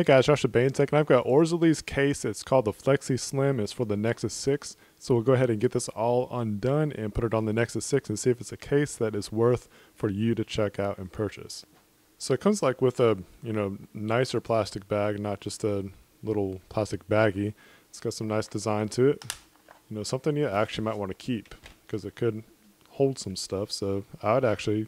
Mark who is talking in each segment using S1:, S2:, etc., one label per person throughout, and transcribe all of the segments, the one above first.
S1: Hey guys, Josh at Bane Tech, and I've got Orzly's case. It's called the FLEXISLIM. It's for the Nexus 6. So we'll go ahead and get this all undone and put it on the Nexus 6 and see if it's a case that is worth for you to check out and purchase. So it comes like with a, nicer plastic bag, not just a little plastic baggie. It's got some nice design to it. Something you actually might want to keep because it could hold some stuff. So I would actually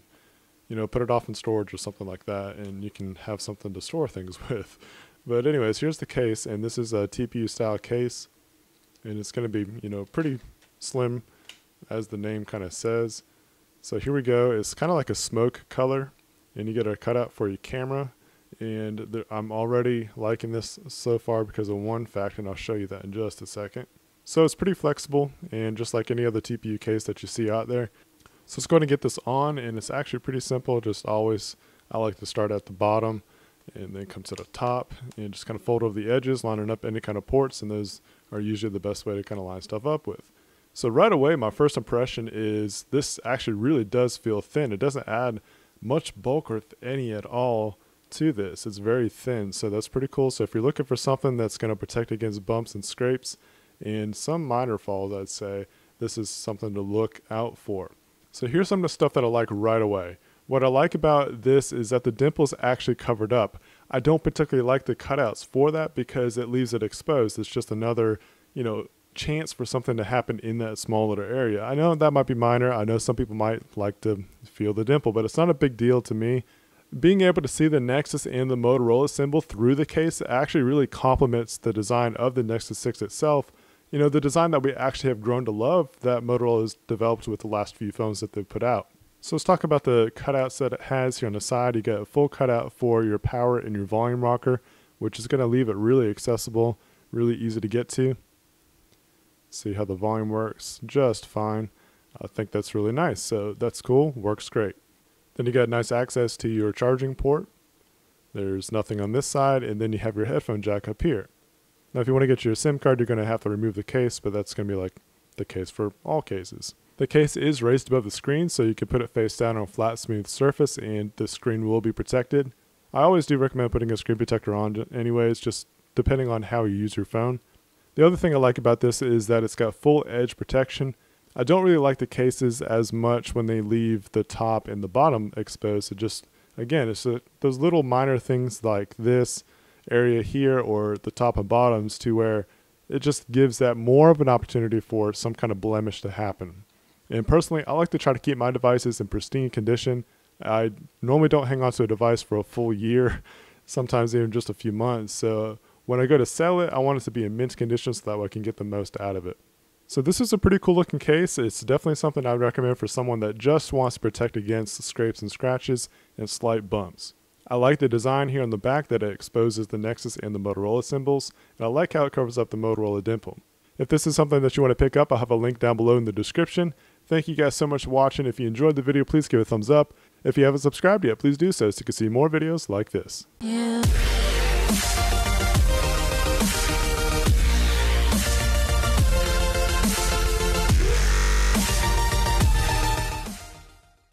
S1: put it off in storage or something like that, and you can have something to store things with. But anyways, here's the case, and this is a TPU style case, and it's going to be, pretty slim, as the name kind of says. So here we go. It's kind of like a smoke color, and you get a cutout for your camera, and I'm already liking this so far because of one fact, and I'll show you that in just a second. So it's pretty flexible, and just like any other TPU case that you see out there. So let's go ahead and get this on, and it's actually pretty simple. I like to start at the bottom and then come to the top and just kind of fold over the edges, lining up any kind of ports, and those are usually the best way to kind of line stuff up with. So right away, my first impression is this actually really does feel thin. It doesn't add much bulk or any at all to this. It's very thin, so that's pretty cool. So if you're looking for something that's going to protect against bumps and scrapes and some minor falls, I'd say this is something to look out for. So here's some of the stuff that I like right away. What I like about this is that the dimple is actually covered up. I don't particularly like the cutouts for that because it leaves it exposed. It's just another, chance for something to happen in that small little area. I know that might be minor. I know some people might like to feel the dimple, but it's not a big deal to me. Being able to see the Nexus and the Motorola symbol through the case actually really complements the design of the Nexus 6 itself. The design that we actually have grown to love that Motorola has developed with the last few phones that they've put out. So let's talk about the cutouts that it has here on the side. You get a full cutout for your power and your volume rocker, which is going to leave it really accessible, really easy to get to. See how the volume works just fine. I think that's really nice. So that's cool, works great. Then you got nice access to your charging port. There's nothing on this side, and then you have your headphone jack up here. Now, if you want to get your SIM card, you're going to have to remove the case, but that's going to be like the case for all cases. The case is raised above the screen, so you can put it face down on a flat, smooth surface, and the screen will be protected. I always do recommend putting a screen protector on anyways, just depending on how you use your phone. The other thing I like about this is that it's got full edge protection. I don't really like the cases as much when they leave the top and the bottom exposed. It just, again, it's those little minor things like this area here or the top and bottoms to where it just gives that more of an opportunity for some kind of blemish to happen. And personally, I like to try to keep my devices in pristine condition. I normally don't hang on to a device for a full year, sometimes even just a few months. So when I go to sell it, I want it to be in mint condition so that way I can get the most out of it. So this is a pretty cool looking case. It's definitely something I would recommend for someone that just wants to protect against scrapes and scratches and slight bumps. I like the design here on the back that it exposes the Nexus and the Motorola symbols, and I like how it covers up the Motorola dimple. If this is something that you want to pick up, I'll have a link down below in the description. Thank you guys so much for watching. If you enjoyed the video, please give it a thumbs up. If you haven't subscribed yet, please do so you can see more videos like this. Yeah.